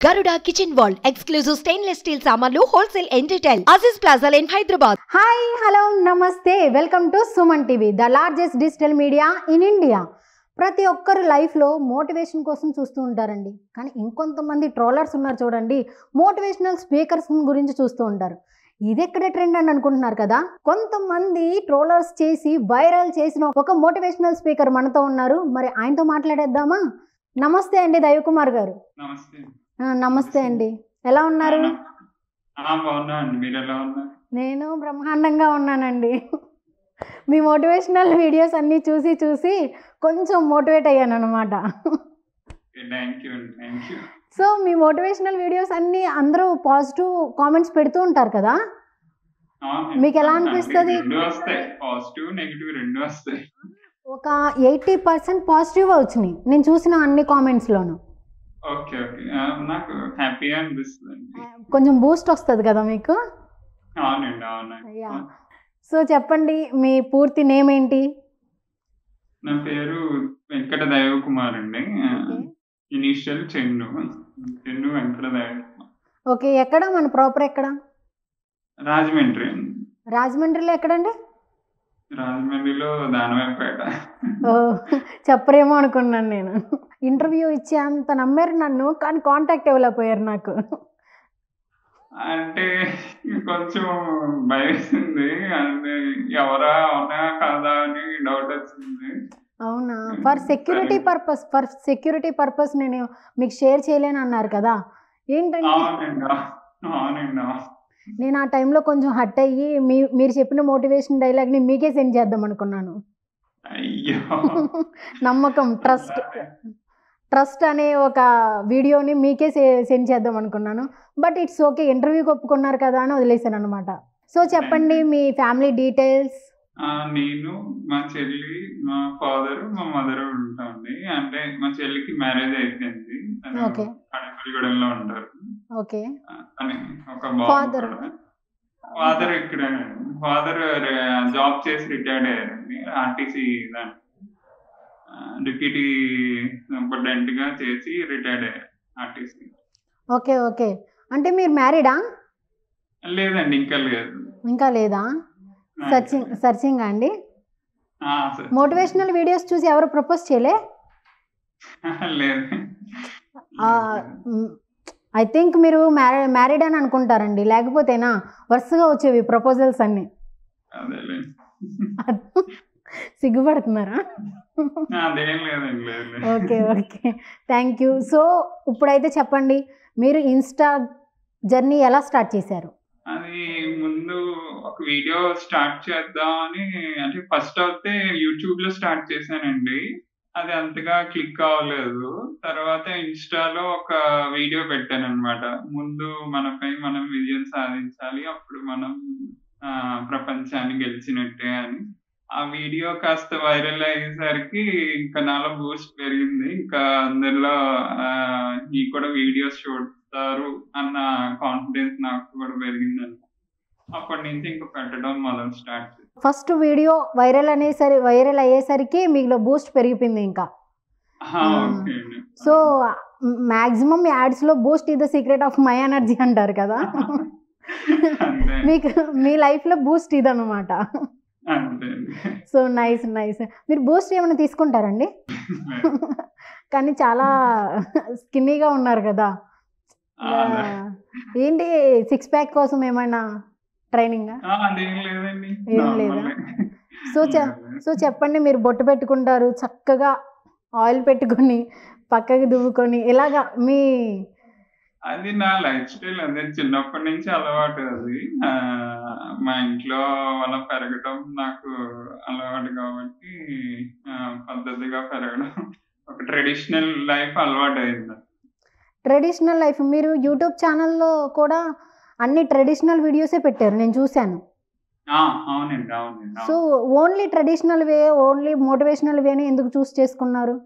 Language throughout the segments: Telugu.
Garuda Kitchen World exclusive stainless steel సామాన్లు wholesale and retail Aziz Plaza in Hyderabad. Hi hello namaste welcome to Suman TV the largest digital media in India. ప్రతి ఒక్కరు లైఫ్లో మోటివేషన్ కోసం చూస్తూ ఉంటారండి. కానీ ఇంకొంతమంది ట్రోలర్స్ ఉన్నారు చూడండి, మోటివేషనల్ స్పీకర్స్ గురించి చూస్తూ ఉంటారు. ఇది ఎక్కడ ట్రెండ్ అని అనుకుంటున్నారు కదా. కొంతమంది ట్రోలర్స్ చేసి వైరల్ చేసిన ఒక మోటివేషనల్ స్పీకర్ మనతో ఉన్నారు. మరి ఆయనతో మాట్లాడేద్దామా? నమస్తే అండి దైవకుమార్ గారు. నమస్తే అండి, ఎలా ఉన్నారు? నేను బ్రహ్మాండంగా ఉన్నానండి. మీ మోటివేషనల్ వీడియోస్ అన్నీ చూసి చూసి కొంచెం మోటివేట్ అయ్యాను అనమాట. సో మీ మోటివేషనల్ వీడియోస్ అన్నీ అందరూ పాజిటివ్ కామెంట్స్ పెడుతూ ఉంటారు కదా, మీకు ఎలా అనిపిస్తుంది? ఒక 80% పాజిటివ్ వచ్చినాయి నేను చూసిన అన్ని కామెంట్స్లోనూ. నాకు హ్యాపీగా అనిపిస్తుంది, కొంచెం బూస్ట్ వస్తుంది కదా మీకు. సో చెప్పండి, మీ పూర్తి నేమ్ ఏంటి? నా పేరు వెంకట దైవకుమార్ అండి. ఇనిషియల్ చెన్ను వెంకట దైవకుమార్. ఓకే, ఎక్కడ మన ప్రాపర్ ఎక్కడ? రాజమండ్రి. రాజమండ్రిలో ఎక్కడండి? రాజమండ్రిలో దానవేపేట. ఓ, చెప్పరేమో అనుకున్నాను నేను. ఇంటర్వ్యూ ఇచ్చే అంత నమ్మారు నన్ను, కానీ కాంటాక్ట్ ఇవ్వలేకపోయారు నాకు. అంటే కొంచెం భయస్తుంది, అంటే ఎవరా అవునా కాదా అని డౌట్ వచ్చింది. అవునా? ఫర్ సెక్యూరిటీ పర్పస్ నేను మీకు షేర్ చేయలేను అన్నారు కదా, ఏంటంటే నేను ఆ టైంలో కొంచెం హట్ అయ్యి మీరు చెప్పిన మోటివేషన్ డైలాగ్ని మీకే సెండ్ చేద్దాం అనుకున్నాను. నమ్మకం, ట్రస్ట్ అనే ఒక వీడియోని మీకే సెండ్ చేద్దాం అనుకున్నాను. బట్ ఇట్స్ ఓకే, ఇంటర్వ్యూకి ఒప్పుకున్నారు కదా అని వదిలేసాను అనమాట. సో చెప్పండి మీ ఫ్యామిలీ డీటెయిల్స్. నేను, మా చెల్లి, మా ఫాదర్, మా మదర్ ఉంటాండి. అంటే మా చెల్లికి మ్యారేజ్ అయిపోయింది, కడపల్లిగూడెంలో ఉంటారు. ఓకే, ఒక ఫాదర్ ఇక్కడ ఫాదర్ జాబ్ చేసి రిటైర్డ్ అయ్యారండి. ఆర్టీసీ డిప్యూటీ సూపరింటెండెంట్ గా చేసి రిటైర్డ్ అయ్యారు ఆర్టీసీ. ఓకే ఓకే, అంటే మీరు మ్యారీడా? లేదండి, ఇంకా లేదా? సర్చింగ్ అండి. మోటివేషనల్ వీడియోస్ చూసి ఎవరు ప్రపోజ్ చేయలే? లేదు. ఐ థింక్ మీరు మ్యారీడ్ అని అనుకుంటారండి, లేకపోతేనా వరుసగా వచ్చేవి ప్రపోజల్స్ అన్ని. సిగ్గుపడుతున్నారా? Okay okay, thank you. So ఇప్పుడైతే చెప్పండి, మీరు ఇన్స్టా జర్నీ ఎలా స్టార్ట్ చేశారు? అది ముందు ఒక వీడియో స్టార్ట్ చేద్దామని, అంటే ఫస్ట్ అయితే యూట్యూబ్ లో స్టార్ట్ చేశానండి. అది అంతగా క్లిక్ అవ్వలేదు. తర్వాత ఇన్స్టాలో ఒక వీడియో పెట్టాను అనమాట. ముందు మనపై మనం విజయం సాధించాలి, అప్పుడు మనం ప్రపంచాన్ని గెలిచినట్టే అని. ఆ వీడియో కాస్త వైరల్ అయ్యేసరికి ఇంకా నాలో బూస్ట్ పెరిగింది. ఇంకా అందరిలో ఈ కూడా వీడియోస్ చూడతారు అన్న కాన్ఫిడెన్స్ నాకు కూడా పెరిగిందండి. అప్పటి నుంచి ఇంకా పెట్టడం మొదలు స్టార్ట్ చేశాను. ఫస్ట్ వీడియో వైరల్ అయ్యేసరికి మీలో బూస్ట్ పెరిగిపోయింది ఇంకా. సో మాక్సిమం యాడ్స్ లో Boost is the secret of my energy అంటారు కదా. మీకు మీ లైఫ్ లో బూస్ట్ ఇదన్నమాట. So nice. మీరు బూస్ట్ ఏమైనా తీసుకుంటారండి? కానీ చాలా స్కిన్నీగా ఉన్నారు కదా, ఏంటి 6 ప్యాక్ కోసం ఏమైనా ట్రైనింగ్? ఏం లేదా? సో చెప్పండి, మీరు బొట్టు పెట్టుకుంటారు, చక్కగా ఆయిల్ పెట్టుకొని పక్కకి దువ్వుకొని ఇలాగా మీ అది నా లైఫ్ స్టైల్. అదే చిన్నప్పటి నుంచి అలవాటు. అది మా ఇంట్లో అలా పెరగడం నాకు అలవాటు కాబట్టి పద్ధతిగా పెరగడం, ఒక ట్రెడిషనల్ లైఫ్ అలవాటు అయింది. Traditional life. మీరు యూట్యూబ్ ఛానల్లో కూడా అన్ని ట్రెడిషనల్ వీడియోసే పెట్టారు, నేను చూశాను. అవునండి. So only traditional way, only motivational వేని ఎందుకు చూస్ చేసుకున్నారు?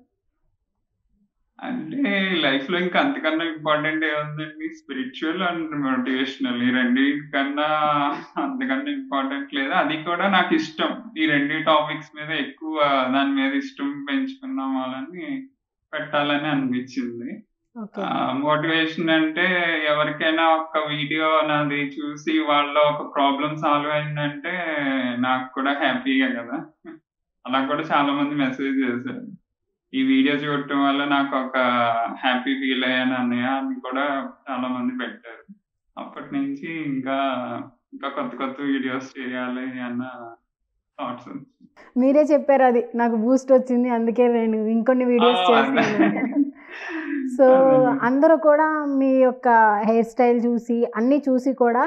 అంటే లైఫ్ లో ఇంకా అంతకన్నా ఇంపార్టెంట్ ఏముందండి? స్పిరిచువల్ అండ్ మోటివేషనల్, ఈ రెండింటికన్నా అంతకన్నా ఇంపార్టెంట్ లేదు. అది కూడా నాకు ఇష్టం. ఈ రెండు టాపిక్స్ మీద ఎక్కువ దాని మీద ఇష్టం పెంచుకున్నాం వాళ్ళని పెట్టాలని అనిపించింది. ఓకే. మోటివేషన్ అంటే ఎవరికైనా ఒక వీడియో నాది చూసి వాళ్ళ ఒక ప్రాబ్లం సాల్వ్ అయిందంటే నాకు కూడా హ్యాపీగా కదా. అలా కూడా చాలా మంది మెసేజ్ చేశారు. ఈ వీడియో చూడటం వల్ల నాకు ఒక హ్యాపీ ఫీల్ అయ్యాను అన్నయ్య అని కూడా చాలా మంది పెట్టారు. అప్పటి నుంచి ఇంకా కొత్త కొత్త వీడియోస్ చేయాలి అన్న థాట్స్ వచ్చింది. మీరే చెప్పారు అది నాకు బూస్ట్ వచ్చింది అందుకే నేను ఇంకొన్ని వీడియోస్ చేస్తున్నాను. సో అందరూ కూడా మీ యొక్క హెయిర్ స్టైల్ చూసి అన్నీ చూసి కూడా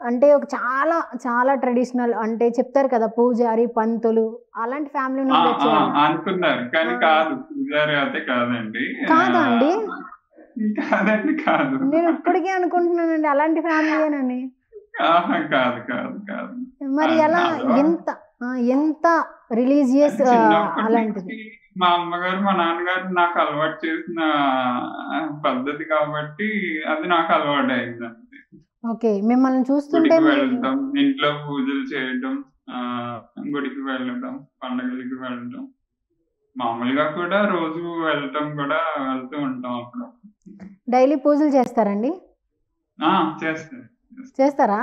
అంటే ఒక చాలా చాలా ట్రెడిషనల్ అంటే చెప్తారు కదా పూజారి పంతులు అలాంటి ఫ్యామిలీ నుండి వచ్చారు అనుకున్నారు కానీ కాదు, పూజారి అయితే కాదండి. కాదా అండి? కాదండి, కాదు. నేను ఇప్పటికే అనుకుంటున్నానండి అలాంటి ఫ్యామిలీయేనని. కాదు కాదు కాదు. మరి ఎలా ఎంత ఎంత రిలీజియస్ అలాంటిది? మా అమ్మగారు మా నాన్నగారు నాకు అలవాటు చేసిన పద్ధతి కాబట్టి అది నాకు అలవాటు అయింది అంతే. ఓకే. మిమ్మల్ని చూస్తుంటే గుడికి వెళ్ళటం, ఇంట్లో పూజలు చేయటం, గుడికి వెళ్ళటం, పండుగలకి వెళ్ళటం, మామూలుగా కూడా రోజు వెళ్ళటం కూడా వెళ్తూ ఉంటాం. అప్పుడు డైలీ పూజలు చేస్తారండి? చేస్తారా?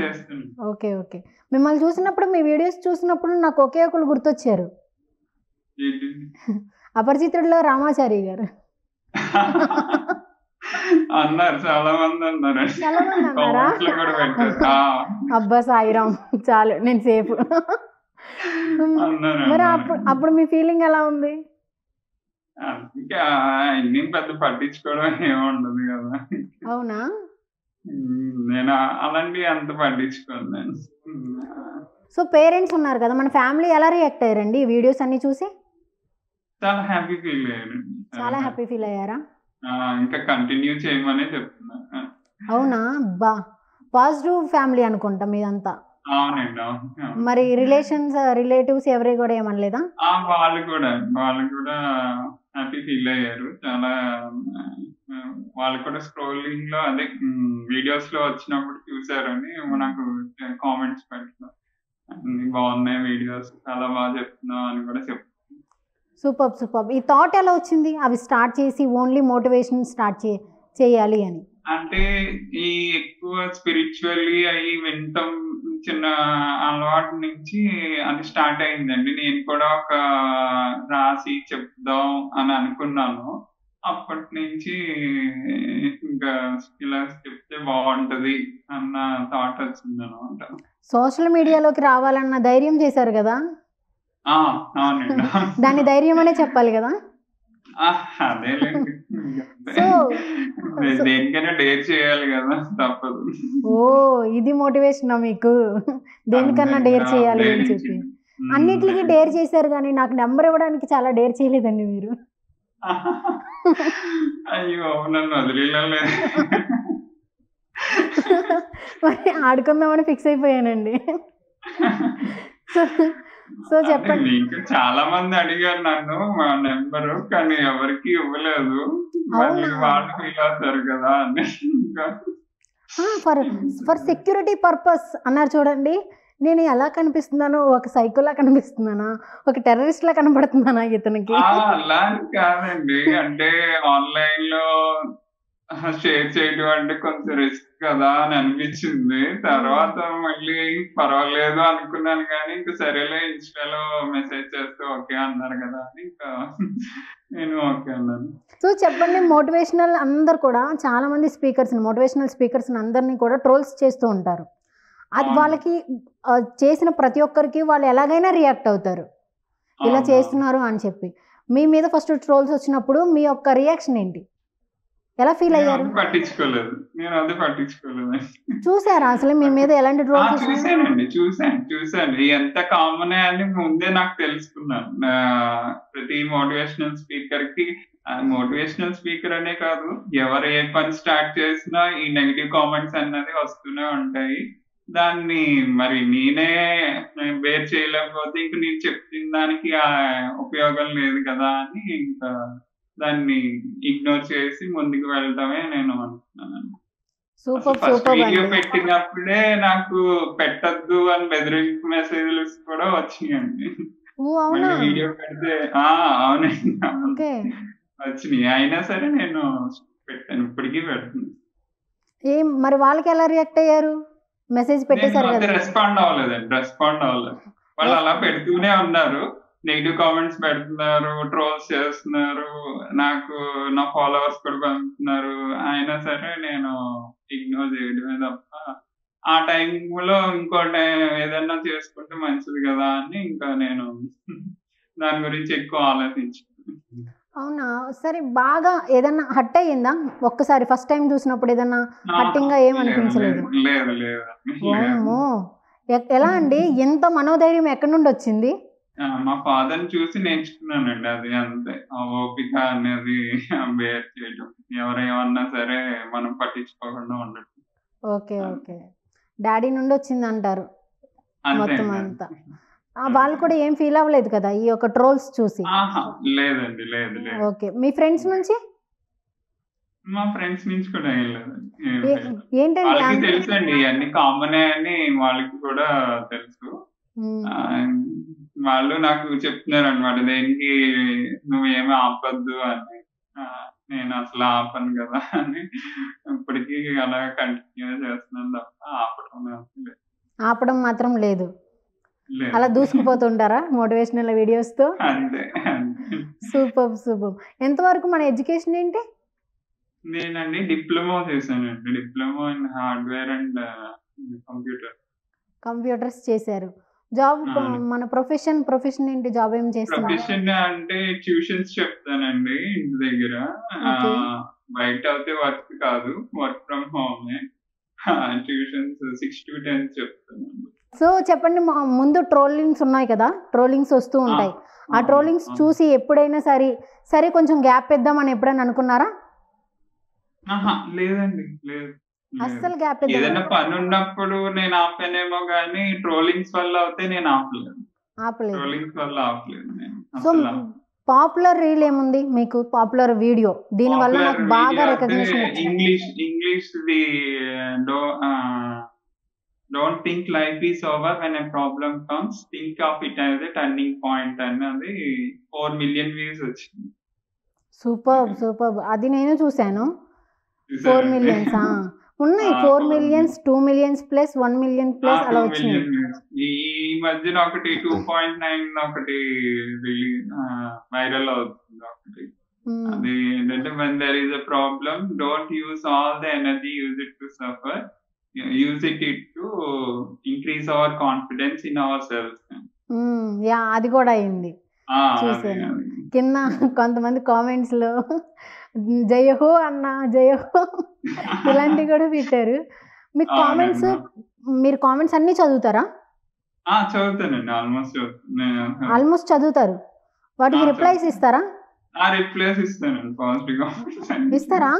చేస్తాను. Okay okay. మిమ్మల్ని చూసినప్పుడు మీ వీడియోస్ చూసినప్పుడు నాకు ఒకే ఒకరు గుర్తొచ్చారు. అపరిచితుడిలో రామాచారి గారు అన్నారు, చాలా మంది అన్నారు. చాలా మంది అన్నారా? అబ్బా సాయిరామ్ చాలు నేను సేఫ్. మరి అప్పుడు మీ ఫీలింగ్ ఎలా ఉంది? అన్ని పెద్ద పట్టించుకోవడం ఏముండదు కదా. అవునా? నేను అలాంటి అంత పట్టించుకోను నేను. సో పేరెంట్స్ ఉన్నారు కదా, మన ఫ్యామిలీ ఎలా రియాక్ట్ అయ్యారండి ఈ వీడియోస్ అన్ని చూసి? చాలా హ్యాపీ ఫీల్ అయ్యారు. చాలా హ్యాపీ ఫీల్ అయ్యారా? ఇంకా కంటిన్యూ చేయమనే చెప్తున్నా. అవునా? బా పాజిటివ్ ఫ్యామిలీ అనుకుంటా మీదంతా. అవునండి. మరి రిలేటివ్స్ ఎవరి కూడా ఏమనలేదా? వాళ్ళు కూడా హ్యాపీ ఫీల్ అయ్యారు. చాలా వాళ్ళు కూడా స్క్రోలింగ్ లో అదే వీడియోస్ లో వచ్చినప్పుడు చూసారని నాకు కామెంట్స్ పెట్టారు. బాగున్నాయి వీడియోస్, చాలా బాగా చెప్తున్నావు అని కూడా చెప్తాను. Super super. ఈ థాట్ ఎలా వచ్చింది అవి స్టార్ట్ చేసి ఓన్లీ మోటివేషన్ స్టార్ట్ చేయాలి అని? అంటే ఈ ఎక్కువ స్పిరిచువల్లీ అయ్యి వింటాం చిన్న అలవాటు నుంచి అది స్టార్ట్ అయిందండి. నేను కూడా ఒక రాసి చెప్దాం అని అనుకున్నాను. అప్పటి నుంచి ఇంకా ఇలా చెప్తే బాగుంటది అన్న థాట్ వచ్చింది అనమాట. సోషల్ మీడియాలోకి రావాలన్న ధైర్యం చేశారు కదా? అవునండి. దాన్ని ధైర్యం అనే చెప్పాలి కదా? అదేలేండి, దేనికైనా డేర్ చేయాలి కదా, తప్పదు. ఓ ఇది మోటివేషన్ మీకు, దేనికన్నా డేర్ చేయాలి అని చెప్పి. అన్నిటికీ డేర్ చేశారు కానీ నాకు నెంబర్ ఇవ్వడానికి చాలా డేర్ చేయలేదండి మీరు. అయ్యో నన్ను వదిలేదు. మరి ఆడుకుందామని ఫిక్స్ అయిపోయానండి. సో చెప్పండి. చాలా మంది అడిగారు నన్ను మా నెంబరు, కానీ ఎవరికి ఇవ్వలేదు. వాళ్ళు ఫీల్ అవుతారు కదా అని. ఫర్ సెక్యూరిటీ పర్పస్ అన్నారు చూడండి. నేను ఎలా కనిపిస్తున్నాను? ఒక సైకోలా కనిపిస్తున్నానా? ఒక టెర్రరిస్ట్ లా కనబడుతున్నానా ఇతనికి? అలా కాదండి, అంటే ఆన్లైన్ లో షేర్ చేయడం అంటే కొంచెం రిస్క్ కదా అని అనిపించింది. తర్వాత మళ్ళీ పర్వాలేదు అనుకున్నాను, కానీ ఇంకా సరేలే ఇన్స్టాలో మెసేజ్ చేస్తే ఓకే అన్నారు కదా అని ఇంకా నేను ఓకే అన్నాను. సో చెప్పండి, మోటివేషనల్ అందరు కూడా చాలా మంది మోటివేషనల్ స్పీకర్స్ అందరినీ కూడా ట్రోల్స్ చేస్తూ ఉంటారు. అది వాళ్ళకి చేసిన ప్రతి ఒక్కరికి వాళ్ళు ఎలాగైనా రియాక్ట్ అవుతారు ఇలా చేస్తున్నారు అని చెప్పి. మీ మీద ఫస్ట్ ట్రోల్స్ వచ్చినప్పుడు మీ యొక్క రియాక్షన్ ఏంటి? ఎలా ఫీల్ అయ్యారు? పట్టించుకోలేదు, నేను అది పట్టించుకోలేదు. చూసారా అసలు మీ మీద ఎలాంటి ట్రోల్స్? చూసాను ఎంత కామన్ అని ముందే నాకు తెలుసుకున్నాను. ప్రతి మోటివేషనల్ స్పీకర్ కి, మోటివేషనల్ స్పీకర్ అనే కాదు, ఎవరు ఏ పని స్టార్ట్ చేసినా ఈ నెగిటివ్ కామెంట్స్ అన్నది వస్తూనే ఉంటాయి. దాన్ని మరి నేనే బేర్ చేయలేకపోతే ఇంక నేను చెప్పిన దానికి ఉపయోగం లేదు కదా అని ఇంకా దాన్ని ఇగ్నోర్ చేసి ముందుకు వెళ్ళటమే నేను అనుకున్నాను. ఫస్ట్ వీడియో పెట్టినప్పుడే నాకు పెట్టద్దు అని బెదిరింపు మెసేజ్లు కూడా వచ్చినాయండి. వీడియో పెడితే అవునండి, వచ్చినాయి. అయినా సరే నేను పెట్టాను, ఇప్పటికీ పెడుతున్నాను. ఏం మరి వాళ్ళకి ఎలా రియాక్ట్ అయ్యారు? మెసేజ్ నేను పెట్టేశారు అయితే కదా. రెస్పాండ్ అవ్వలేదు. వాళ్ళు అలా పెడుతూనే ఉన్నారు, నెగిటివ్ కామెంట్స్ పెడుతున్నారు, ట్రోల్స్ చేస్తున్నారు, నాకు నా ఫాలోవర్స్ కూడా పంపుతున్నారు. అయినా సరే నేను ఇగ్నోర్ చేయడమే తప్ప, ఆ టైంలో ఇంకోటి ఏదన్నా చేసుకుంటే మంచిది కదా అని ఇంకా నేను దాని గురించి ఎక్కువ ఆలోచించాను. అవునా? సరే, బాగా ఏదన్నా హట్ అయ్యిందా ఒక్కసారి ఫస్ట్ టైం చూసినప్పుడు? ఏదన్నా హట్టింగ్గా లేదు ఏమనిపించలేదు? లేదు లేదు లేదు. ఓమ్మో! ఎలా అండి? ఎంత మనోధైర్యం ఎక్కడి నుండి వచ్చింది? మా ఫాదర్ చూసి నేర్చుకున్నానండి, అది అంతే. ఆ ఓపిక అనేది బేర్ చేయడం, ఎవరేమన్నా సరే మనం పట్టించుకోకుండా ఉండటం. Okay, okay. డాడీ నుండి వచ్చిందంటారు అంతే మొత్తం అండి. అంతా. వాళ్ళు కూడా ఏం ఫీల్ అవ్వలేదు కదా ఈ యొక్క ట్రోల్స్ చూసి? ఆహా, లేదండి, లేదు లేదు. ఓకే. మీ ఫ్రెండ్స్ నుంచి? మా ఫ్రెండ్స్ నుంచి కూడా ఏం లేదండి, ఏం ఏ- లేదు. ఏంటండి వాళ్ళకి తెలుసండి, ఇవన్నీ కామనే అని వాళ్ళకి కూడా తెలుసు. మ్మ్. ఆ, వాళ్ళు నాకు చెప్తున్నారు అనమాట, దేనికి నువ్వేమీ ఆపొద్దు అని. ఆ, నేను అసలు ఆపను కదా అని ఇప్పటికీ అలా కంటిన్యూ చేస్తున్నాను తప్ప ఆపడం లేదు. ఆపడం మాత్రం లేదు. లేదు. అలా దూసుకుపోతుంటారా మోటివేషనల్ వీడియోస్తో? అంతే అంతే. Super, super. ఎంతవరకు మన ఎడ్యుకేషన్ ఏంటి? నేనండి డిప్లొమా చేశానండి, diploma in hardware and computer. Computers చేశారు. జాబ్ మన ప్రొఫెషన్ ఏంటి? జాబ్ ఏం చేస్తున్నారు? ప్రొఫెషన్ అంటే ట్యూషన్స్ చెప్తానండి ఇంటి దగ్గర. Okay. బయట అయితే వర్క్ కాదు, వర్క్ ఫ్రమ్ హోమే. ట్యూషన్స్ 6 to 10 చెప్తానండి. సో చెప్పండి, ముందు ట్రోలింగ్స్ ఉన్నాయి కదా, ట్రోలింగ్స్ వస్తూ ఉంటాయి. ఆ ట్రోలింగ్స్ చూసి ఎప్పుడైనా సరే కొంచెం గ్యాప్ ఇద్దామని ఎప్పుడైనా అనుకున్నారా? ఆహా, లేదండి, లేదు. అస్సలు గ్యాప్ ఏదైనా ఇద్దాం పని ఉన్నప్పుడు నేను ఆపానేమో గానీ ట్రోలింగ్స్ వల్ల అయితే నేను ఆపలేదు. ఆపలేదు. ట్రోలింగ్స్ వల్ల ఆపలేదు నేను సో అసలు. పాపులర్ రీల్ ఏముంది మీకు? పాపులర్ వీడియో దీని వల్ల నాకు బాగా రికగ్నిషన్ వచ్చింది. English they don't think life is over when a problem comes, think of it as a turning point అన్నది 4 million వ్యూస్ వచ్చింది. Super, super. అది నేను చూశాను. 4 చూసారండి? millions ఉన్నాయి. 4 millions, 2 millions plus 1 million plus అలా 2 వచ్చినాయి. million views. ఈ మధ్యన ఒకటి 2.9 ఒకటి వైరల్ అవుతుంది ఒకటి. మ్మ్. అది ఏంటంటే, when there is a problem, don't use all the energy, use it to suffer, use it to increase our confidence in ourselves. Yeah, అది కూడా అయింది. అదే చూసాను. అది. కింద కొంతమంది కామెంట్స్ లో జయహో అన్న, జయహో ఇలాంటివి కూడా పెట్టారు. మీకు కామెంట్స్, మీరు కామెంట్స్ అన్ని చదువుతారా? చదువుతానండి, ఆల్మోస్ట్ చదువుతాను. ఆల్మోస్ట్ చదువుతారు. వాటికి రిప్లైస్ ఇస్తారా? రిప్లైస్ ఇస్తానండి, పాజిటివ్ ఇస్తారా?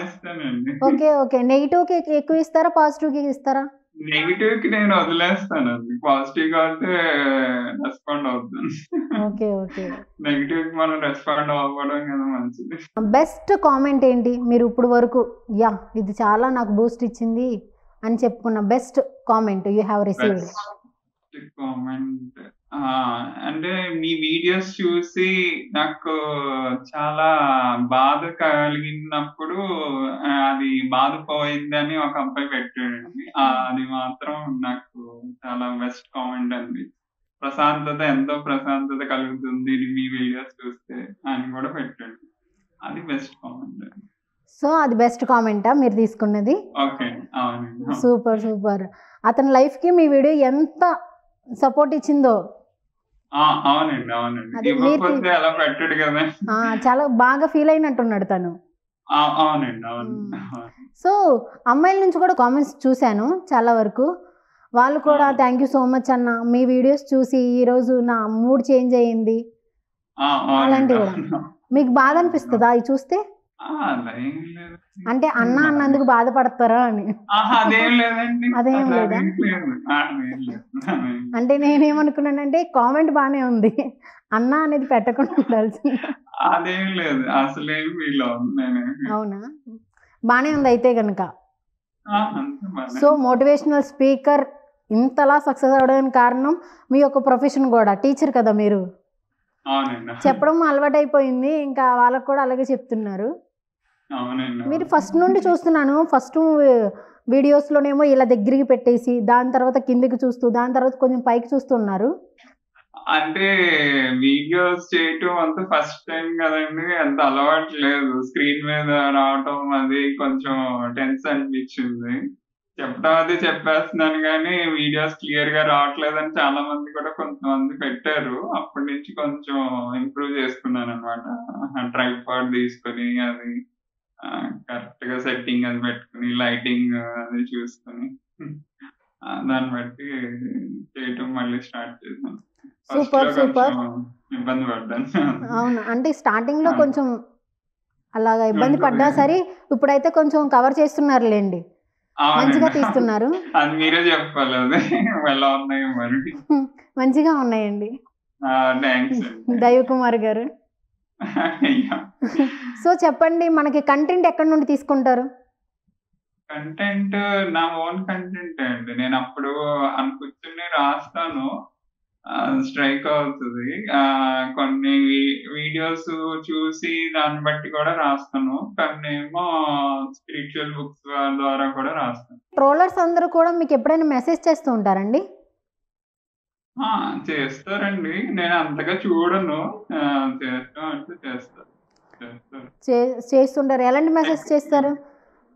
ఇస్తానండి. Okay, okay. నెగిటివ్ కి ఎక్కువ ఇస్తారా, పాజిటివ్ కి ఇస్తారా? నెగిటివ్ కి నేను వదిలేస్తానండి, పాజిటివ్ గా అయితే రెస్పాండ్ అవుతాను. Okay, okay. నెగిటివ్ కి మనం రెస్పాండ్ అవ్వడం కదా మంచిది. బెస్ట్ కామెంట్ ఏంటి మీరు ఇప్పుడు వరకు? యా, ఇది చాలా నాకు బూస్ట్ ఇచ్చింది అని చెప్పుకున్న best comment you have received? Comment అంటే, మీ వీడియోస్ చూసి నాకు చాలా బాధ కలిగినప్పుడు అది బాధ పోయిందని ఒక అబ్బాయి పెట్టాడండి. అది మాత్రం నాకు చాలా బెస్ట్ కామెంట్ అండి. ఎంతో ప్రశాంతత కలుగుతుంది మీ వీడియోస్ చూస్తే అని కూడా పెట్టాడు. అది బెస్ట్ కామెంట్ అండి. సో అది బెస్ట్ కామెంటా మీరు తీసుకున్నది? ఓకే, అవునండి. Super, super. అతని లైఫ్ కి మీ వీడియో ఎంత సపోర్ట్ ఇచ్చిందో. అవునండి, అవునండి. ఇవ్వకపోతే అలా పెట్టాడు కదా. చాలా బాగా ఫీల్ అయినట్టున్నాడు తను. అవునండి, అవును. సో అమ్మాయిల నుంచి కూడా కామెంట్స్ చూశాను చాలా వరకు. వాళ్ళు కూడా థ్యాంక్ యూ సో మచ్ అన్న, మీ వీడియోస్ చూసి ఈరోజు నా మూడ్ చేంజ్ అయ్యింది అలాంటివి కూడా. మీకు బాధ అనిపిస్తుందా అవి చూస్తే? అంటే అన్న అన్నందుకు బాధపడతారా అని? అదేం లేదండి, అదేం లేదా? అంటే నేనేమనుకున్నానంటే కామెంట్ బానే ఉంది, అన్న అనేది పెట్టకుండా ఉండాల్సింది. అదేం లేదు, అసలేం ఫీల్ అవుతుంది. అవునా? బానే ఉంది అయితే కనుక. సో మోటివేషనల్ స్పీకర్ ఇంతలా సక్సెస్ అవడానికి కారణం మీ యొక్క ప్రొఫెషన్ కూడా. టీచర్ కదా మీరు? అవునండి. చెప్పడం అలవాటైపోయింది. ఇంకా వాళ్ళకి కూడా అలాగే చెప్తున్నారు. అవునండి. మీరు ఫస్ట్ నుండి చూస్తున్నాను. ఫస్ట్ వీడియోస్‌లోనేమో ఇలా దగ్గరికి పెట్టేసి, దాని తర్వాత కిందకి చూస్తూ, దాని తర్వాత కొంచెం పైకి చూస్తున్నారు. అంటే వీడియోస్ చేయటం అంత ఫస్ట్ టైం కదండీ! అంత అలవాటు లేదు. స్క్రీన్ మీద రావటం అది కొంచెం టెన్స్ అనిపించింది. చెప్పడం అది చెప్పేస్తున్నాను గానీ, వీడియోస్ క్లియర్‌గా రావట్లేదని చాలా మంది కూడా కొంతమంది పెట్టారు. అప్పటి నుంచి కొంచెం ఇంప్రూవ్ చేసుకున్నాననమాట. ట్రైపాడ్ తీసుకొని అది కరెక్ట్‌గా సెట్టింగ్ అది పెట్టుకొని, లైటింగ్ అది చూసుకొని దాన్ని బట్టి చేయటం మళ్ళీ స్టార్ట్ చేశాను. ఫస్ట్‌లో సూపర్. సూపర్. కొంచెం ఇబ్బంది పడ్డాను. అవును. అంటే స్టార్టింగ్‌లో ఆ! కొంచెం అలాగా ఇబ్బంది పడ్డా ఉంటది. సరే, ఇప్పుడైతే కొంచెం కవర్ చేస్తున్నారులెండి. మంచిగా అవునండి. తీస్తున్నారు. అది మీరే చెప్పాలి అది. ఎలా ఉన్నాయో మరి. మంచిగా ఉన్నాయండి. థాంక్స్ అండి. దైవకుమార్ గారు. అయ్యో! సో, చెప్పండి మనకి కంటెంట్ ఎక్కడి నుండి తీసుకుంటారు? కంటెంట్ నా ఓన్ కంటెంటే అండి. నేనప్పుడు కూర్చొని రాస్తాను. స్ట్రైక్ అవుతది. కొన్ని వీడియోస్ చూసి దాన్ని బట్టి కూడా రాస్తాను. కొన్నేమో స్పిరిచ్యువల్ బుక్స్ ద్వారా కూడా రాస్తాను. ట్రోలర్స్ అందరూ కూడా మీకెప్పుడైనా మెసేజ్ చేస్తూ ఉంటారండి? ఆ! చేస్తారండి. నేను అంతగా చూడను. చేస్తా అంటే చేస్తారు. చేస్తారు. చే చేస్తుంటారు. ఎలాంటి మెసేజ్ ఎక్కు చేస్తారు?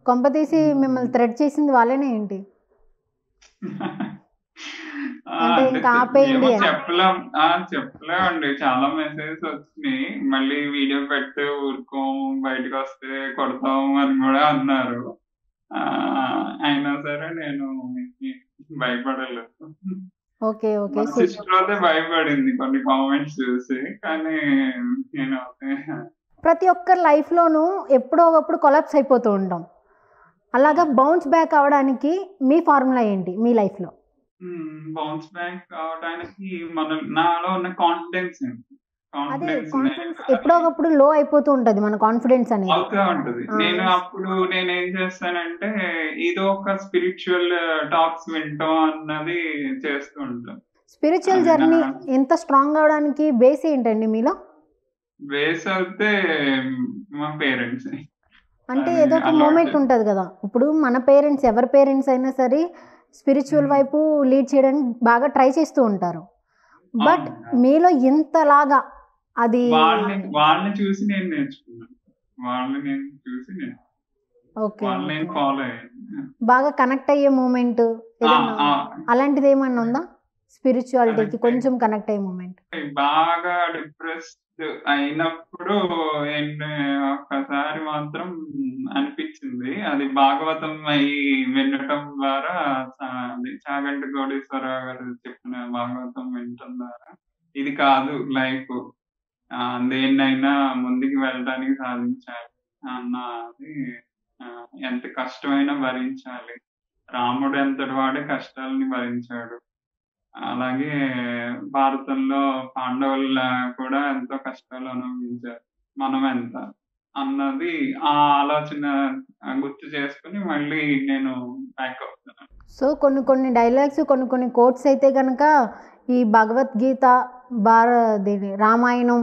కొంపతీసి మిమ్మల్ని హ్మ్. థ్రెట్ చేసింది వాళ్ళేనా ఏంటి? అంటే అంటే ఇంకా ఆపేయండి ఏమో అని. చెప్పలేం. చెప్పలేమండి. చాలా మెసేజెస్ వచ్చినియి. మళ్ళీ వీడియో పెడితే ఊరుకోం, బయటకొస్తే కొడతాం అని గూడా అన్నారు. అయినా సరే నేను భయపడలేదు. ఓకే. ఓకే. మా సిస్టర్ అయితే భయపడింది కొన్ని కామెంట్స్ చూసి. కానీ నేనైతే ప్రతి ఒక్కరి లైఫ్‌లోనూ ఎప్పుడో ఒకప్పుడు కొలాప్స్ అయిపోతూ ఉంటాం. అలాగా బౌన్స్ బ్యాక్ అవ్వడానికి మీ ఫార్ములా ఏంటి మీ లైఫ్‌లో? బౌన్స్ బ్యాక్ కావడానికి నాలో ఉన్న కాన్ఫిడెన్స్ అండి. అదే కాన్ఫిడెన్స్ కాన్ఫిడెన్స్ ఎప్పుడో ఒకప్పుడు లో అయిపోతూ ఉంటది మన కాన్ఫిడెన్స్ అనేది. అవుతా ఉంటది. ఆ! నేనేం చేస్తానంటే, ఏదో ఒక స్పిరిచ్యువల్ టాక్స్ వినటం అన్నది చేస్తూ ఉంటాను. స్పిరిచ్యువల్ అది నా జర్నీ ఇంత స్ట్రాంగ్ అవ్వడానికి బేస్ ఏంటండి మీలో? బేస్ అయితే మా పేరెంట్సే. అంటే అది ఏదో ఒక అలవాటు మూమెంట్ ఉంటది గదా! ఇప్పుడు మన పేరెంట్స్ ఎవరి పేరెంట్స్ అయినా సరే స్పిరిచ్యువల్ హ్మ్. వైపు లీడ్ చేయడానికి బాగా ట్రై చేస్తూ ఉంటారు. బట్ అవునండి. అవును. మీలో ఇంతలాగా అది వాళ్ళని చూసి నేను నేర్చుకున్నాను. వాళ్ళని నేను చూసి నేను ఓకే. వాళ్ళని నేను ఓకే. ఫాలో అయ్యాను. బాగా కనెక్ట్ అయ్యే మూమెంట్ ఆ! ఏదన్నా ఆ! అలాంటిదేమన్నా ఉందా? స్పిరిచ్యువాలిటీకి కనెక్ట్ కొంచెం కనెక్ట్ అయ్యే మూమెంట్. బాగా డిప్రెస్డ్ అయినప్పుడు ఏంటి ఒక్కసారి మాత్రం అనిపించింది. అది భాగవతం వినటం ద్వారా అది చాగంటి కోటేశ్వరరావు గారు చెప్పిన భాగవతం వినటం ద్వారా ఇది కాదు లైఫ్. దేన్నైనా ముందుకు వెళ్ళడానికి సాధించాలి అన్నది ఎంత కష్టమైనా భరించాలి. రాముడు ఎంతటి వాడే కష్టాలని భరించాడు. అలాగే భారతంలో పాండవులు కూడా ఎంతో కష్టాలు అనుభవించారు. మనమెంత అన్నది ఆ ఆలోచన గుర్తు చేసుకొని మళ్ళీ నేను బ్యాక్ అవుతున్నాను. సో, కొన్ని కొన్ని డైలాగ్స్, కొన్ని కొన్ని కోట్స్ అయితే గనక ఈ భగవద్గీత, దీని రామాయణం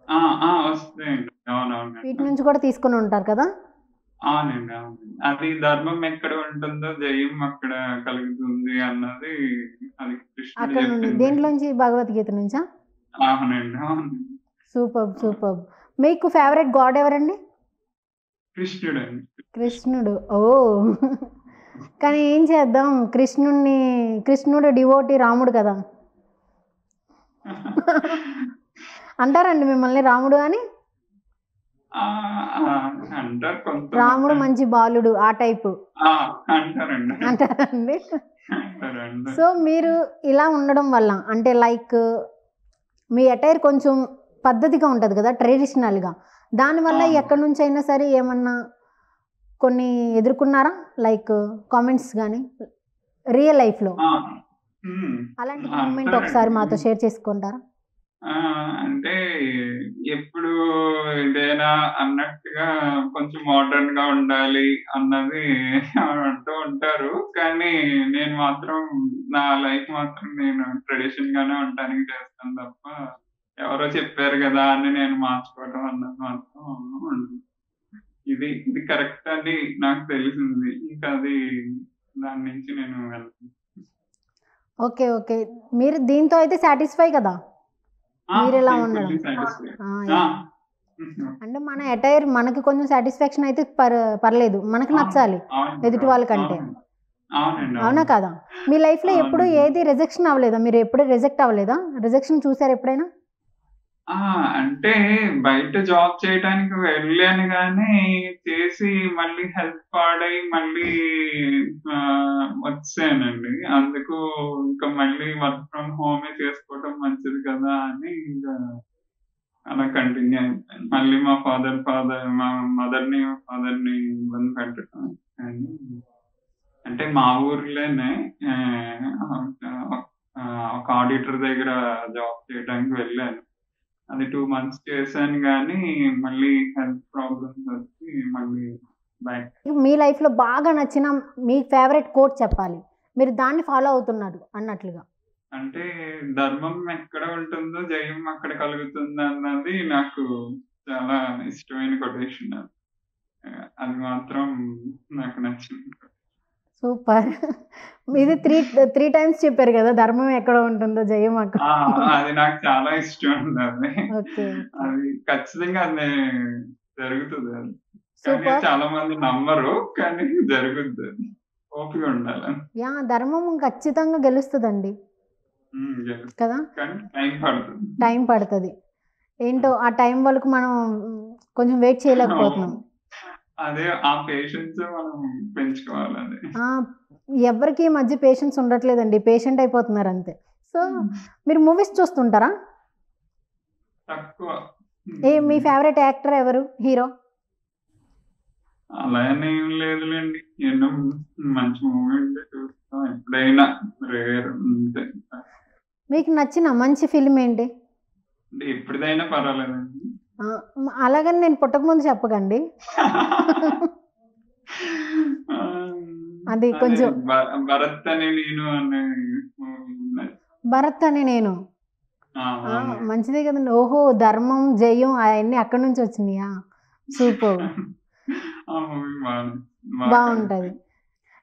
ఆ! వస్తాయండి. అవునవునండి. వీటి నుంచి కూడా తీసుకొని ఉంటారు కదా! అవునండి. అవునండి. అది ధర్మం ఎక్కడ ఉంటుందో జయం అక్కడ కలుగుతుంది అన్నది అది కృష్ణుడు అక్కడ నుండి చెప్పింది. దేంట్లోంచి భగవద్గీత నుంచా? అవునండి. అవును. సూపర్బ్. సూపర్బ్. మీకు ఫేవరెట్ గాడ్ ఎవరండి? కృష్ణుడండి. కృష్ణుడు. ఓహ్! కానీ ఏం చేద్దాం కృష్ణుడు డివోటీ రాముడు కదా! అంటారండి మిమ్మల్ని రాముడు అని? ఆ! అంటారు కొంతమంది. రాముడు మంచి బాలుడు ఆ టైపు ఆ! అంటారండి. అంటారండి? అంటారండి. సో, మీరు ఇలా ఉండడం వల్ల అంటే లైక్ మీ అటైర్ కొంచెం పద్ధతిగా ఉంటది కదా! ట్రెడిషనల్‌గా. దానివల్ల అవును. ఎక్కడి నుంచైనా సరే ఏమన్నా కొన్ని ఎదుర్కొన్నారా? లైక్ కామెంట్స్ గాని రియల్ లైఫ్‌లో. ఆ! హ్మ్. అలాంటి మూమెంట్ ఒకసారి అంటారండి. మాతో షేర్ చేసుకుంటారా? అంటే ఎప్పుడు ఇదేనా అన్నట్టుగా కొంచెం మోడర్న్‌గా ఉండాలి అన్నది అంటూ ఉంటారు. కానీ నేను మాత్రం నా లైఫ్ మాత్రం నేను ట్రెడిషన్‌గానే ఉండటానికి చేస్తాను తప్ప ఎవరో చెప్పారు కదా అని నేను మార్చుకోవడం అన్నది మాత్రం ఉండదు. ఇది కరెక్ట్ అని నాకు తెలిసింది. ఇంకా దాని నుంచి నేను వెళ్తాను. ఓకే. ఓకే. మీరు దీంతో అయితే సాటిస్ఫై కదా? మీరెలా ఉండడం? యాహ్! అంటే మన అటైర్ మనకి కొంచెం సాటిస్ఫాక్షన్ అయితే పర్లేదు. మనకు నచ్చాలి ఎదుటి వాళ్ళకంటే. అవునా కాదా? మీ లైఫ్‌లో ఎప్పుడు ఏది రిజెక్షన్ అవ్వలేదా? మీరు ఎప్పుడు రిజెక్ట్ అవ్వలేదా? రిజెక్షన్ చూసారా ఎప్పుడైనా? అంటే బయట జాబ్ చేయడానికి వెళ్ళాను గానీ, చేసి మళ్ళీ హెల్త్ పాడై మళ్ళీ వచ్చానండి. అందుకు ఇంకా మళ్ళీ వర్క్ ఫ్రమ్ హోమే చేసుకోవడం మంచిది కదా అని ఇంకా అలా కంటిన్యూ అయిపోయాను. మళ్ళీ మా మదర్‌ని, ఫాదర్‌ని ఇబ్బంది పెట్టడం అని అంటే మా ఊర్లోనే ఒక ఆడిటర్ దగ్గర జాబ్ చేయడానికి వెళ్ళాను. అది 2 మంత్స్ చేశాను గానీ, మళ్ళీ హెల్త్ ప్రాబ్లమ్స్ వచ్చి మళ్ళీ బ్యాక్. మీ లైఫ్‌లో బాగా నచ్చిన మీ ఫేవరెట్ కోట్ చెప్పాలి. మీరు దాన్ని ఫాలో అవుతున్నారు అన్నట్లుగా. అంటే ధర్మం ఎక్కడ ఉంటుందో జయం అక్కడ కలుగుతుంది అన్నది నాకు చాలా ఇష్టమైన కొటేషన్ అది. అది మాత్రం నాకు నచ్చింది. సూపర్. ఇది 3 టైమ్స్ చెప్పారు కదా! ధర్మం ఎక్కడ ఉంటుందో జయం అక్కడ. అది నాకు చాలా ఇష్టం అండి అది. ఓకే. అది ఖచ్చితంగా అది జరుగుతది అది. కానీ సూపర్. చాలా మంది నమ్మరు. కానీ జరుగుద్ది అది. ఓపిక ఉండాలి. యాహ్! ధర్మం ఖచ్చితంగా గెలుస్తదండి. గెలుస్తది. కదా? కానీ టైం పడుతుంది. టైం పడతది. ఏంటో ఆ టైం వరకు మనం కొంచెం వెయిట్ చేయలేకపోతున్నాం. అదే ఆ పేషెన్స్ మనం పెంచుకోవాలది. ఎవరికి ఈ మధ్య పేషెన్స్ ఉండట్లేదండి. పేషెంట్ అయిపోతున్నారు అంతే. సో, మీరు మూవీస్ చూస్తుంటారా? తక్కువ. మీ ఫేవరెట్ యాక్టర్ ఎవరు? హీరో? అలా అని ఏం లేదులేండి. ఎన్నో మంచి మూవీ ఉంటే చూస్తాం. ఎప్పుడైనా రేర్ అంతే. మీకు నచ్చిన మంచి ఫిల్మ్ ఏంటి? అంటే ఎప్పుడైనా పర్వాలేదండి. అలాగని నేను పుట్టకముందు చెప్పకండి. అది కొంచెం భరత్ అనే నేను అనే భరత్ అనే నేను మంచిదే కదండి. ఓహో, ధర్మం జయం అవన్నీ అక్కడి నుంచి వచ్చినాయా? సూపర్. బాగుంటది.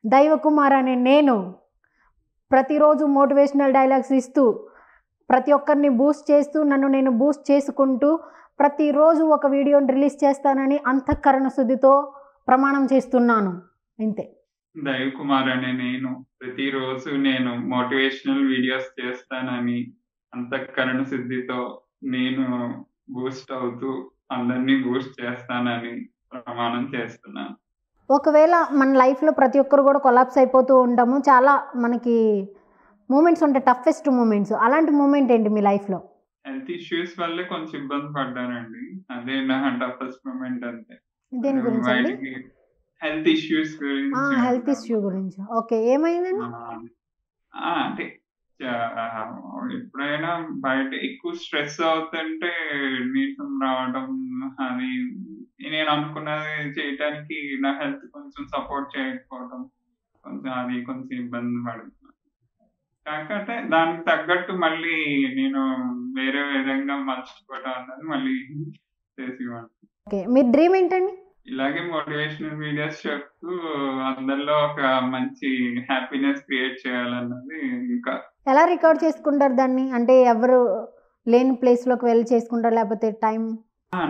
దైవకుమార్ అనే నేను ప్రతిరోజు మోటివేషనల్ డైలాగ్స్ ఇస్తూ ప్రతి ఒక్కరిని బూస్ట్ చేస్తూ నన్ను నేను బూస్ట్ చేసుకుంటూ ప్రతిరోజు ఒక వీడియోని రిలీజ్ చేస్తానని అంతఃకరణ శుద్ధితో ప్రమాణం చేస్తున్నాను. ఇంతే. దైవకుమార్ అనే నేను ప్రతిరోజు నేను మోటివేషనల్ వీడియోస్ చేస్తానని అంతఃకరణ సిద్ధితో నేను బూస్ట్ అవుతూ అందరినీ బూస్ట్ చేస్తానని ప్రమాణం చేస్తున్నాను. ఒకవేళ మన లైఫ్లో ప్రతి ఒక్కరు కూడా కొలాప్స్ అయిపోతూ ఉంటాము. చాలా మనకి మూమెంట్స్ ఉంటాయి, టఫెస్ట్ మూమెంట్స్. అలాంటి మూమెంట్ ఏంటి మీ లైఫ్లో? హెల్త్ ఇష్యూస్ వల్లే కొంచెం ఇబ్బంది పడ్డానండి. అదే నా టఫెస్ట్ మూమెంట్ అంతే. దేని గురించి అండి? హెల్త్ ఇష్యూస్ గురించి. హెల్త్ ఇష్యూ గురించి. ఓకే, ఏమైందండి? అంటే ఎప్పుడైనా బయట ఎక్కువ స్ట్రెస్ అవుతుంటే నీరసం రావడం, అది నేను అనుకున్నది చేయటానికి నా హెల్త్ కొంచెం సపోర్ట్ చేయకపోవడం, కొంచెం ఇబ్బంది పడుతున్నాను. కాకపోతే దానికి తగ్గట్టు మళ్ళీ నేను వేరే విధంగా మర్చిపోవడం అన్నది మళ్ళీ చేసేవాడిని. ఓకే, మీ డ్రీమ్ ఏంటండి? ఇలాగే మోటివేషనల్ వీడియోస్ చెప్తూ అందరిలో ఒక మంచి హ్యాపీనెస్ క్రియేట్ చేయాలన్నది. ఇంకా ఎలా రికార్డ్ చేసుకుంటారు దాన్ని? అంటే ఎవరు లేని ప్లేస్లోకి వెళ్ళి చేసుకుంటారు లేకపోతే టైం?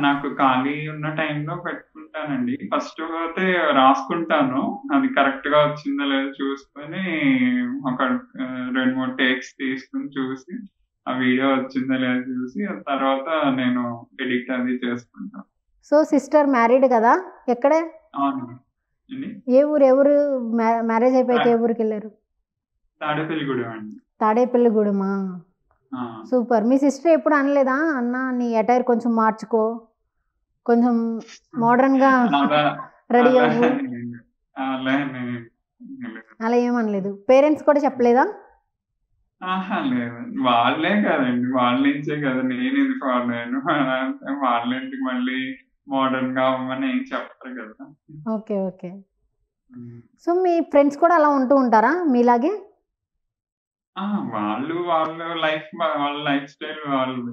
నాకు ఖాళీ ఉన్న టైంలో పెట్టుకుంటానండి. ఫస్ట్ అయితే రాసుకుంటాను, అది కరెక్ట్ గా వచ్చిందో లేదో చూసుకొని ఒక 2-3 టేక్స్ తీసుకుని చూసి ఆ వీడియో వచ్చిందో లేదో చూసి ఆ తర్వాత నేను ఎడిట్ అది చేసుకుంటాను. సో సిస్టర్ మ్యారీడ్ కదా? ఎక్కడే? అవును. ఏ ఊరు మ్యారేజ్ అయిపోయాక ఏ ఊరికి వెళ్ళారు? తాడేపల్లిగూడెం అండి. తాడేపల్లిగూడెమా? సూపర్. మీ సిస్టర్ ఎప్పుడు అనలేదా, అన్న నీ అటైర్ కొంచెం మార్చుకో, కొంచెం మోడర్న్ గా రెడీ అవ్వు? అలా ఏమనలేదు. పేరెంట్స్ కూడా చెప్పలేదా? లేదు, వాళ్ళే కదండి, వాళ్ళ నుంచే కదా నేను ఇది ఫాలో అయ్యాను. వాళ్ళేంటి మళ్ళీ మోడర్న్ గా అవ్వమని ఏం చెప్పరు కదా. Okay okay. సో మీ ఫ్రెండ్స్ కూడా అలా ఉంటూ ఉంటారా మీలాగే? వాళ్ళ లైఫ్ స్టైల్ వాళ్ళు.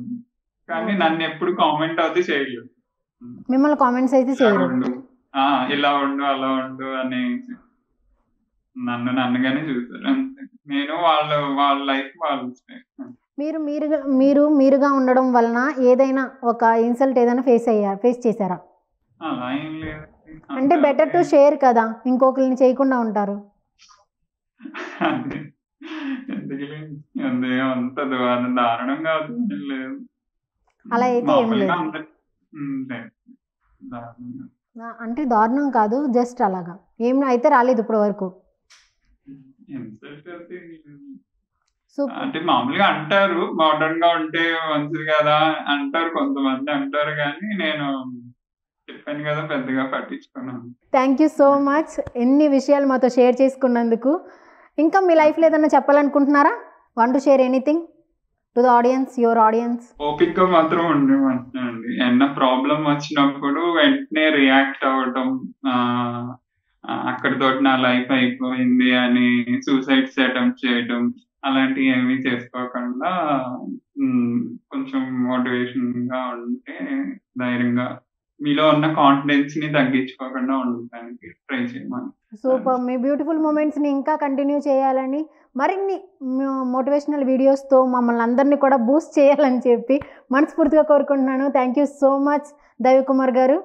కానీ నన్ను ఎప్పుడు కామెంట్ అయితే చేయలేదు. మిమ్మల్ని కామెంట్స్ అయితే ఇలా చేయరు. ఉండు, ఇలా ఉండు, అలా ఉండు అని నన్నుగానే చూసారు అంతే. నేను వాళ్ళ లైఫ్ వాళ్ళు మీరుగా ఉండడం వలన ఏదైనా ఒక ఇన్సల్ట్ ఏదైనా ఫేస్ చేశారా? అలా ఏం లేదు. అంటే బెటర్ టు షేర్ కదా, ఇంకొకరిని చేయకుండా ఉంటారు. అంత దారుణం కాదు, లేదు. అలా అయితే ఏం లేదు. అంటే దారుణం కాదు, జస్ట్ అలాగా ఏం అయితే రాలేదు ఇప్పటి వరకు. అంటే మామూలుగా అంటారు, మోడర్న్ గా ఉంటే మంచిది కదా అంటారు, కొంతమంది అంటారు, కానీ నేను చెప్పాను కదా పెద్దగా పట్టించుకున్నాను. థ్యాంక్ యూ సో మచ్ ఎన్ని విషయాలు మాతో షేర్ చేసుకున్నందుకు. ఇంకా మీ లైఫ్లో ఏదైనా చెప్పాలనుకుంటున్నారా? Want to share anything to the audience, your audience? ఓపిక మాత్రం ఉండమంటున్నాండి. ఏమన్నా ప్రాబ్లం వచ్చినప్పుడు వెంటనే రియాక్ట్ అవ్వటం, అక్కడితో నా లైఫ్ అయిపోయింది అని సూసైడ్స్ అటెంప్ట్ చేయడం అలాంటివి ఏమీ చేసుకోకుండా కొంచెం మోటివేషన్ గా ఉంటే ధైర్యంగా మీలో ఉన్న కాన్ఫిడెన్స్ ని తగ్గించుకోకుండా ఉండడానికి ట్రై చేయమని. సూపర్. మీ బ్యూటిఫుల్ మూమెంట్స్ని ఇంకా కంటిన్యూ చేయాలని, మరిన్ని మోటివేషనల్ వీడియోస్తో మమ్మల్ని అందరినీ కూడా బూస్ట్ చేయాలని చెప్పి మనస్ఫూర్తిగా కోరుకుంటున్నాను. థ్యాంక్ యూ సో మచ్ దైవకుమార్ గారు,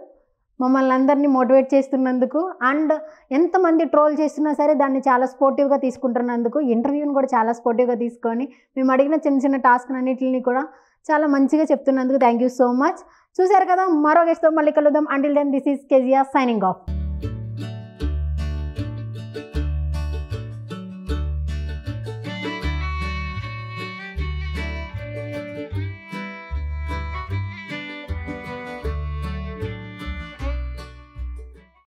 మమ్మల్ని అందరినీ మోటివేట్ చేస్తున్నందుకు. అండ్ ఎంతమంది ట్రోల్ చేస్తున్నా సరే దాన్ని చాలా స్పోర్టివ్గా తీసుకుంటున్నందుకు, ఇంటర్వ్యూని కూడా చాలా స్పోర్టివ్గా తీసుకొని మేము అడిగిన చిన్న చిన్న టాస్క్ అన్నింటిని కూడా చాలా మంచిగా చెప్తున్నందుకు థ్యాంక్ యూ సో మచ్. చూసారు కదా, మరో గెస్ట్తో మళ్ళీ కలుద్దాం. Until then this is Kezia signing of.